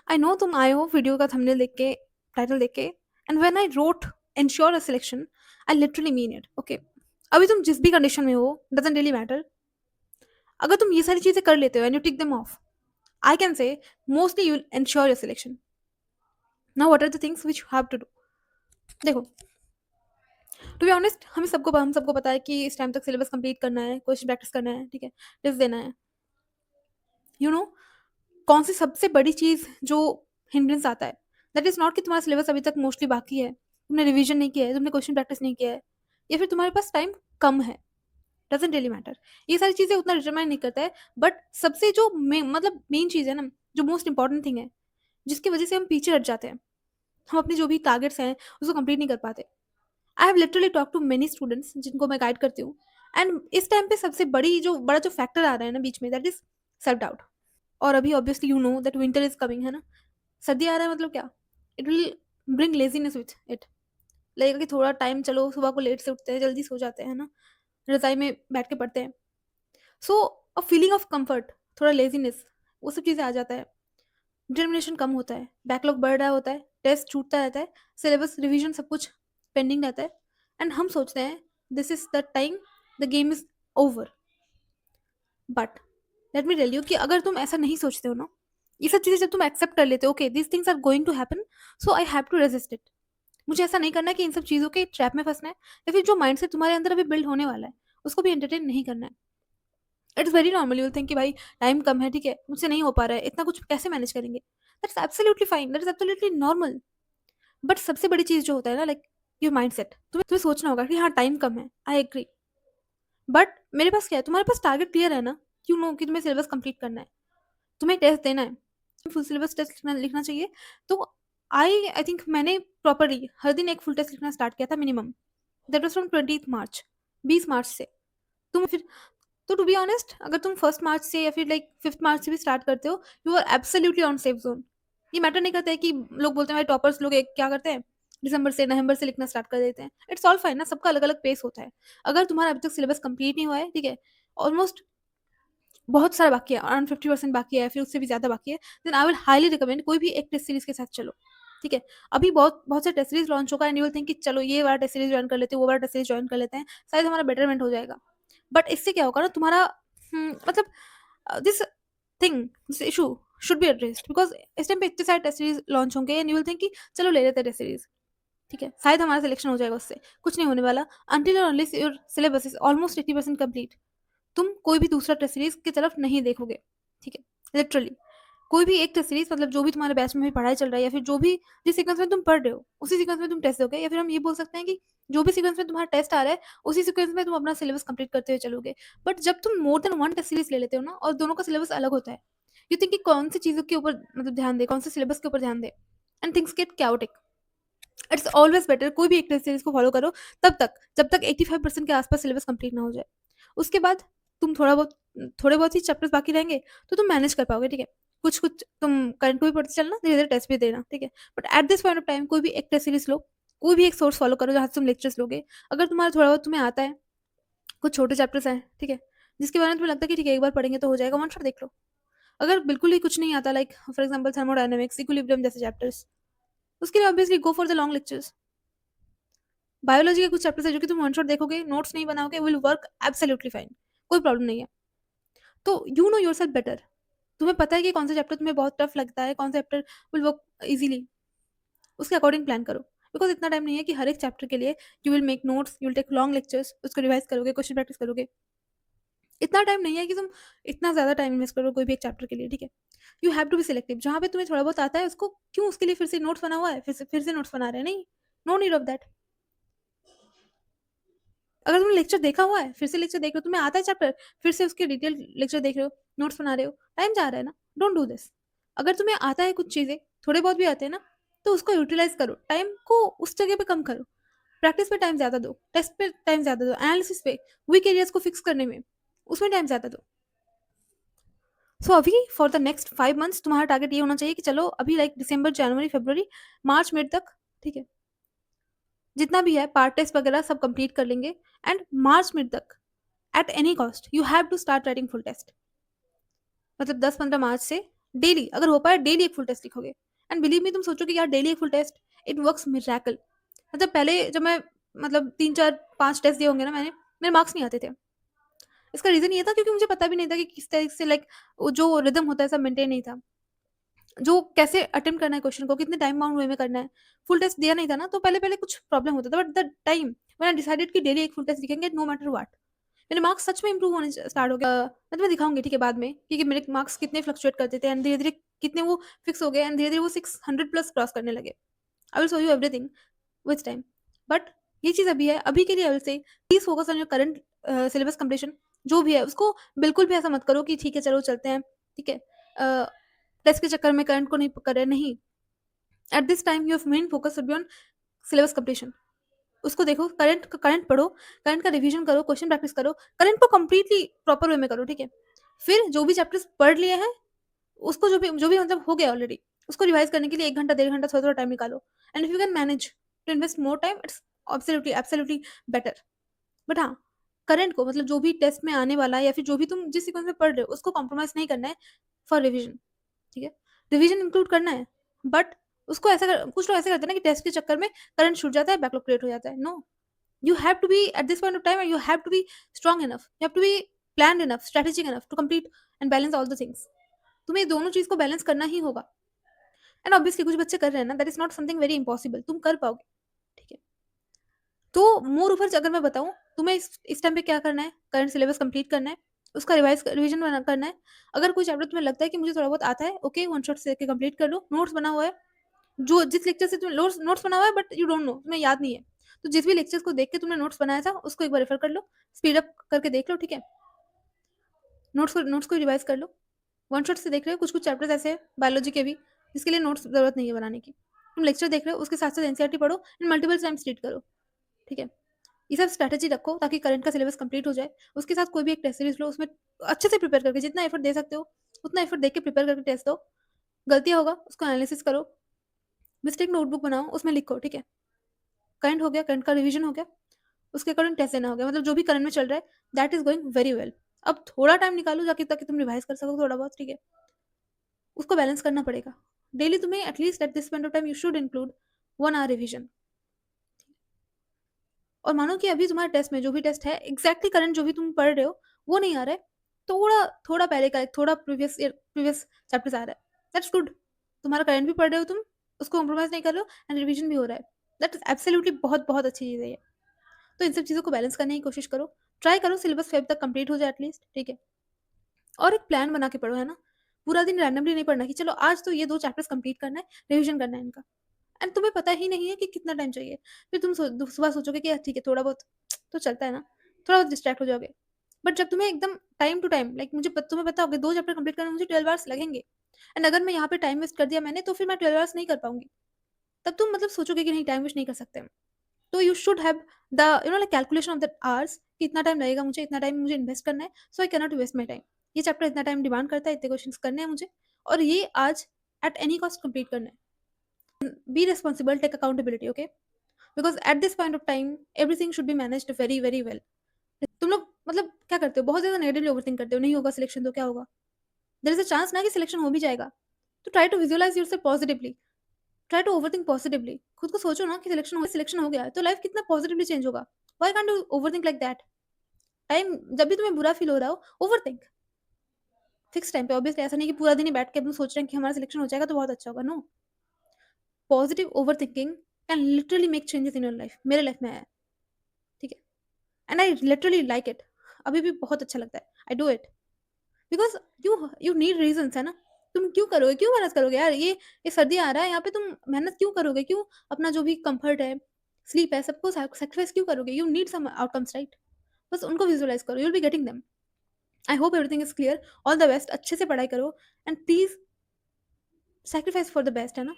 I know तुम आए हो वीडियो का थंबनेल देख के, टाइटल देख के, and when I wrote ensure a selection, I literally mean it. Okay, अभी तुम जिस भी कंडीशन में हो डजंट रियली मैटर। अगर तुम ये सारी चीजें कर लेते हो and you tick them off, I can say mostly you ensure your selection. Now what are the things which you have to do? देखो, टू बी ऑनेस्ट, हम सबको पता है कि इस टाइम तक सिलेबस कंप्लीट करना है, क्वेश्चन प्रैक्टिस करना है, ठीक है, टेस्ट देना है। यू नो कौन सी सबसे बड़ी चीज जो हिंड्रेंस आता है? दैट इज नॉट कि तुम्हारा सिलेबस अभी तक मोस्टली बाकी है, तुमने रिवीजन नहीं किया है, तुमने क्वेश्चन प्रैक्टिस नहीं किया है, या फिर तुम्हारे पास टाइम कम है। Doesn't really matter. ये सारी चीजें उतना डिटरमाइन नहीं करता है। बट सबसे जो मतलब मेन चीज है ना, जो मोस्ट इंपॉर्टेंट थिंग है, जिसकी वजह से हम पीछे हट जाते हैं, हम अपने जो भी टारगेट्स हैं उसको कंप्लीट नहीं कर पाते। I have literally talk to many students जिनको मैं गाइड करती हूँ, एंड इस टाइम पे सबसे बड़ा जो फैक्टर आ रहा है ना बीच में, दैट इज सेल्फ डाउट। और अभी obviously you know that winter is coming, है ना? सर्दी आ रहा है, मतलब क्या? It will bring laziness with it. लगेगा कि थोड़ा टाइम, चलो सुबह को लेट से उठते हैं, जल्दी सो जाते हैं ना, रजाई में बैठ के पढ़ते हैं। सो अ फीलिंग ऑफ कंफर्ट, थोड़ा लेजीनेस, वो सब चीज़ें आ जाता है। डिटर्मिनेशन कम होता है, बैकलॉग बढ़ रहा होता है, टेस्ट छूटता रहता है, सिलेबस रिवीजन सब कुछ पेंडिंग रहता है, एंड हम सोचते हैं this is the time, the game is over. But let me tell you कि अगर तुम ऐसा नहीं सोचते हो ना, ये सब चीज़ें जब तुम एक्सेप्ट कर लेते हो, okay this things are going to happen, so I have to resist it. मुझे ऐसा नहीं करना है कि इन सब चीज़ों के ट्रैप में फंसना है, या फिर जो माइंडसेट तुम्हारे अंदर अभी बिल्ड होने वाला है उसको भी एंटरटेन नहीं करना है। It's very normal, you think कि भाई टाइम कम है, ठीक है, मुझसे नहीं हो पा रहा है, इतना कुछ कैसे मैनेज करेंगे? That's absolutely fine, that is absolutely normal. But सबसे बड़ी चीज़ जो होता है ना, लाइक योर माइंडसेट, तुम्हें सोचना होगा कि हाँ टाइम कम है, आई एग्री। बट मेरे पास क्या है? तुम्हारे पास टारगेट क्लियर है ना, यू नो कि तुम्हें सिलेबस कंप्लीट करना है, तुम्हें टेस्ट देना है, फुल सिलेबस टेस्ट लिखना चाहिए। तो आई थिंक मैंने प्रॉपरली हर दिन एक फुल टेस्ट लिखना स्टार्ट किया था मिनिमम। दैट वाज फ्रॉम 20 मार्च, 20 मार्च से। तुम फिर, तो टू बी ऑनेस्ट, अगर तुम 1 मार्च से या फिर लाइक 5 मार्च से भी स्टार्ट करते हो, you are absolutely on safe zone. ये मैटर नहीं करता है कि लोग बोलते हैं भाई टॉपर्स लोग एक क्या करते हैं, दिसंबर से नवंबर से लिखना स्टार्ट कर देते हैं। इट्स ऑल फाइन ना, सबका अलग अलग पेस होता है। अगर तुम्हारा अभी तक सिलेबस कंप्लीट नहीं हुआ है, ठीक है, ऑलमोस्ट बहुत सारा बाकी है, अराउंड 50% बाकी है, फिर उससे भी ज़्यादा बाकी है, then I will highly recommend कोई भी एक टेस्ट सीरीज के साथ चलो। ठीक है, अभी बहुत बहुत से टेस्ट सीरीज लॉन्च होगा, एंड यू विल थिंक कि चलो ये वाला टेस्ट सीरीज ज्वाइन कर लेते हैं, वो वाला टेस्ट सीरीज ज्वाइन कर लेते हैं, शायद हमारा बेटरमेंट हो जाएगा। बट इससे क्या होगा ना, तुम्हारा मतलब this thing, this issue should be addressed, because इस टाइम पे इतने सारे टेस्ट सीरीज लॉन्च होंगे, एंड यू विल थिंक कि चलो ले लेते हैं टेस्ट सीरीज, ठीक है, शायद हमारा सिलेक्शन हो जाएगा उससे। कुछ नहीं होने वाला, अनटिल और unless your syllabus is almost 80% complete, तुम कोई भी दूसरा टेस्ट सीरीज की तरफ नहीं देखोगे। ठीक है, लिटरली कोई भी एक टेस्ट सीरीज, मतलब जो भी तुम्हारे बैच में भी पढ़ाई चल रहा है, या फिर जो भी जिस सीक्वेंस में तुम पढ़ रहे हो उसी सीक्वेंस में तुम टेस्ट दोगे, या फिर हम ये बोल सकते हैं कि जो भी सीक्वेंस में तुम्हारा टेस्ट आ रहा है उसी सीक्वेंस में तुम अपना सिलेबस कंप्लीट करते हुए चलोगे। बट जब तुम more than one test series ले लेते हो ना, और दोनों का सिलेबस अलग होता है, यू थिंक कि कौन सी चीज़ों के ऊपर मतलब ध्यान दे, कौन से सिलेबस के ऊपर ध्यान दे, and things get chaotic। It's always better कोई भी एक टेस्ट सीरीज को फॉलो करो तब तक जब तक 85% के आसपास सिलेबस कंप्लीट ना हो जाए। उसके बाद तुम थोड़े बहुत ही चैप्टर्स बाकी रहेंगे, तो तुम मैनेज कर पाओगे, ठीक है। कुछ कुछ तुम करंट को भी पढ़ते चलना, धीरे धीरे टेस्ट भी देना, ठीक है। But at this point of time कोई भी एक टेस्ट सीरीज लो, कोई भी एक सोर्स फॉलो करो जहाँ से तुम लेक्चर्स लोगे। अगर तुम्हारा थोड़ा बहुत तुम्हें आता है, कुछ छोटे चैप्टर्स हैं, ठीक है, जिसके बारे में तुम्हें लगता है कि ठीक है एक बार पढ़ेंगे तो हो जाएगा, वन शॉट देख लो। अगर बिल्कुल ही कुछ नहीं आता, like for example thermodynamics, equilibrium जैसे चैप्टर्स, उसके लिए obviously go for the long lectures. Biology के कुछ चैप्टर्स है जो कि तुम वन शॉट देखोगे, नोट्स नहीं बनाओगे, विल वर्क एब्सोल्युटली फाइन, कोई प्रॉब्लम नहीं है। तो यू नो योरसेल्फ बेटर, तुम्हें पता है कि कौन सा चैप्टर तुम्हें बहुत टफ लगता है, कौन सा चैप्टर विल वर्क इजीली, उसके अकॉर्डिंग प्लान करो। बिकॉज इतना टाइम नहीं है कि हर एक चैप्टर के लिए you will make notes, you will take long lectures, उसको रिवाइज करोगे, क्वेश्चन प्रैक्टिस करोगे। इतना टाइम नहीं है कि तुम इतना ज़्यादा टाइम इन्वेस्ट करो कोई भी एक चैप्टर के लिए, ठीक है। You have to be selective, जहाँ पे तुम्हें थोड़ा बहुत आता है उसको क्यों उसके लिए फिर से नोट्स बना हुआ है, फिर से नोट्स बना रहे हैं, नहीं, नो नीड ऑफ दैट। अगर तुमने लेक्चर देखा हुआ है, फिर से लेक्चर देख रहे हो, तुम्हें आता है चैप्टर, फिर से उसके डिटेल लेक्चर देख रहे हो, नोट्स बना रहे हो, टाइम जा रहा है ना, डोंट डू दिस। अगर तुम्हें आता है कुछ चीज़ें, थोड़े बहुत भी आते हैं ना, तो उसको यूटिलाइज करो, टाइम को उस जगह पे कम करो, प्रैक्टिस पे टाइम ज़्यादा दो, टेस्ट पे टाइम ज़्यादा दो, एनालिसिस पे, वीक एरियाज को फिक्स करने में, उसमें टाइम ज़्यादा दो। सो अभी फॉर द नेक्स्ट 5 मंथ्स तुम्हारा टारगेट ये होना चाहिए कि चलो अभी लाइक दिसंबर, जनवरी, फरवरी, मार्च मिड तक, ठीक है, जितना भी है पार्ट टेस्ट वगैरह सब कंप्लीट कर लेंगे, एंड मार्च मिड तक at any cost you have to start writing full test. मतलब 10-15 मार्च से डेली अगर हो पाए डेली एक फुल टेस्ट लिखोगे, एंड बिलीव मी तुम सोचो कि यार डेली एक full test, it works miracle. मतलब पहले जब मैं मतलब 3 4 5 टेस्ट दिए होंगे ना मैंने, मेरे मार्क्स नहीं आते थे। इसका रीज़न ये था क्योंकि मुझे पता भी नहीं था कि किस तरीके से लाइक वो जो रिदम होता है सब मेंटेन नहीं था। जो कैसे अटेम्प्ट करना है क्वेश्चन को, कितने टाइम बाउंड वे में करना है, फुल टेस्ट दिया नहीं था ना, तो पहले-पहले कुछ प्रॉब्लम होता था, but the time when I decided कि डेली एक फुल टेस्ट लिखेंगे नो मैटर व्हाट, मेरे मार्क्स सच में इंप्रूव होने स्टार्ट हो गया। मैं तुम्हें दिखाऊँगी ठीक है बाद में कि मेरे मार्क्स कितने फ्लक्चुएट करते थे एंड धीरे-धीरे कितने वो फिक्स हो गए एंड धीरे-धीरे वो 600 प्लस क्रॉस करने लगे। I will show you everything with time. But ये चीज़ अभी है, अभी के लिए I will say please focus on your current syllabus completion. जो भी है उसको बिल्कुल भी ऐसा मत करो कि ठीक है चलो चलते हैं, ठीक है? टेस्ट के चक्कर में करंट को नहीं करें, नहीं। At this time your main focus should be on syllabus completion. उसको देखो, करंट करंट पढ़ो, करंट का रिवीजन करो, क्वेश्चन प्रैक्टिस करो, करंट को कंप्लीटली प्रॉपर वे में करो, ठीक है? फिर जो भी चैप्टर्स पढ़ लिए हैं, उसको जो भी मतलब हो गया ऑलरेडी, उसको रिवाइज करने के लिए 1 घंटा, 1.5 घंटा थोड़ा-थोड़ा टाइम निकालो। And if you can manage to invest more time, it's absolutely absolutely better. But हाँ, करंट को मतलब जो भी टेस्ट में आने वाला है या फिर जो भी तुम जिस सीक्वेंस में पढ़ रहे हो, उसको कॉम्प्रोमाइज़ नहीं करना है फॉर रिवीजन, ठीक है? रिवीजन इंक्लूड करना है, बट उसको ऐसा कर कुछ लोग ऐसे करते हैं ना कि टेस्ट के चक्कर में करंट छूट जाता है, बैकलॉग क्रिएट हो जाता है। No, you have to be at this point of time and you have to be strong enough, you have to be planned enough, strategic enough to complete and balance all the things। तुम्हें दोनों चीज को balance करना ही होगा। And obviously कुछ बच्चे कर रहे हैं ना, that is not something very impossible, तुम कर पाओगे, ठीक है? तो मोर ओवर अगर मैं बताऊं, तुम्हें इस टाइम पे क्या करना है, करंट सिलेबस कंप्लीट करना है, उसका रिवीजन करना है। अगर कोई चैप्टर तुम्हें लगता है कि मुझे थोड़ा बहुत आता है, ओके वन शॉट से कंप्लीट कर लो, नोट्स बना हुआ है, जो जिस लेक्चर से तुम्हें नोट्स बना हुआ है बट यू डोंट नो, तुम्हें याद नहीं है, तो जिस भी लेक्चर्स को देख के तुमने नोट्स बनाया था उसको एक बार रेफर कर लो, स्पीड अप करके देख लो, ठीक है? नोट्स को रिवाइज कर लो। वन शॉट से देख रहे हो, कुछ कुछ चैप्टर्स ऐसे हैं बायोलॉजी के भी जिसके लिए नोट्स जरूरत नहीं है बनाने की। तुम लेक्चर देख रहे हो, उसके साथ साथ एनसीईआरटी पढ़ो एंड मल्टीपल टाइम्स रीड करो, ठीक है? ये सब स्ट्रैटेजी रखो ताकि करंट का सिलेबस कंप्लीट हो जाए। उसके साथ कोई भी एक टेस्ट सीरीज लो, उसमें अच्छे से प्रिपेयर करके जितना एफर्ट दे सकते हो उतना एफर्ट देके प्रिपेयर करके टेस्ट दो। गलतियाँ होगा उसको एनालिसिस करो, मिस्टेक नोटबुक बनाओ, उसमें लिखो, ठीक है? करंट हो गया, करंट का रिवीजन हो गया, उसके अकॉर्डिंग टेस्ट देना हो गया, मतलब जो भी करंट में चल रहा है that is going very well. अब थोड़ा टाइम निकालो जाके ताकि तुम रिवाइज कर सको थोड़ा बहुत, ठीक है? उसको बैलेंस करना पड़ेगा। डेली तुम्हें at least at this point of time you should include 1 hour revision. और मानो कि अभी तुम्हारे टेस्ट में जो भी टेस्ट है एग्जैक्टली करंट जो भी तुम पढ़ रहे हो वो नहीं आ रहा है, थोड़ा थोड़ा पहले का थोड़ा प्रीवियस चैप्टर्स आ रहा है, दैट्स गुड। तुम्हारा करंट भी पढ़ रहे हो तुम, उसको कॉम्प्रोमाइज नहीं कर रहे हो एंड रिवीजन भी हो रहा है, दैट इज एब्सोल्युटली बहुत बहुत अच्छी चीज़ है ये। तो इन सब चीज़ों को बैलेंस करने की कोशिश करो, ट्राई करो सिलेबस फेब तक कंप्लीट हो जाए एटलीस्ट, ठीक है? और एक प्लान बना के पढ़ो, है ना? पूरा दिन रैंडमली नहीं पढ़ना कि चलो आज तो ये 2 चैप्टर्स कंप्लीट करना है, रिवीजन करना है इनका, एंड तुम्हें पता ही नहीं है कि कितना टाइम चाहिए। फिर तुम सुबह सोचोगे कि यार ठीक है थोड़ा बहुत तो चलता है ना, थोड़ा बहुत डिस्ट्रैक्ट हो जाओगे। बट जब तुम्हें एकदम टाइम टू टाइम लाइक तुम्हें पता होगा 2 चैप्टर कंप्लीट करने में मुझे 12 आवर्स लगेंगे, एंड अगर मैं यहाँ पे टाइम वेस्ट कर दिया मैंने तो फिर मैं 12 आवर्स नहीं कर पाऊँगी। तब तुम मतलब सोचोगे कि नहीं टाइम वेस्ट नहीं कर सकते। तो you should have the like calculation of that hours कि इतना टाइम लगेगा मुझे, इतना टाइम मुझे इन्वेस्ट करना है, so I can not waste my time. ये चैप्टर इतना टाइम डिमांड करता है, इतने क्वेश्चंस करने हैं मुझे और ये आज एट एनी कॉस्ट कंप्लीट करना है। Be responsible, take accountability, okay? Because at this point of time everything should be managed very, very well. तुम लोग मतलब क्या करते हो? बहुत ज़्यादा नेगेटिवली ओवरथिंक करते हो, नहीं होगा सिलेक्शन तो क्या होगा? देयर इज़ अ चांस ना कि सिलेक्शन हो भी जाएगा। तो try to visualise yourself positively, try to overthink positively. खुद को सोचो ना कि सिलेक्शन हो गया है, तो लाइफ कितना पॉजिटिवली चेंज होगा। Why can't you overthink like that? Time जब भी तुम्हें बुरा फील हो रहा हो, ओवरथिंक। फिक्स टाइम पे ऑब्वियसली ऐसा नहीं कि पूरा दिन ही बैठ के हम सोच रहे हैं कि हमारा सिलेक्शन हो जाएगा तो बहुत अच्छा होगा, no. Positive overthinking can literally make changes in your life. मेरे लाइफ में आया है, ठीक है? And I literally like it. अभी भी बहुत अच्छा लगता है। I do it because you need reasons, है ना? तुम क्यों करोगे? क्यों मेहनत करोगे यार? ये सर्दी आ रहा है, यहाँ पे तुम मेहनत क्यों करोगे? क्यों अपना जो भी कम्फर्ट है, स्लीप है, सबको सैक्रिफाइस क्यों करोगे? You need some outcomes, right? बस उनको विजुअलाइज़ करो, you will be getting them. I hope everything is clear. All the best, अच्छे से पढ़ाई करो and please sacrifice for the best, है ना?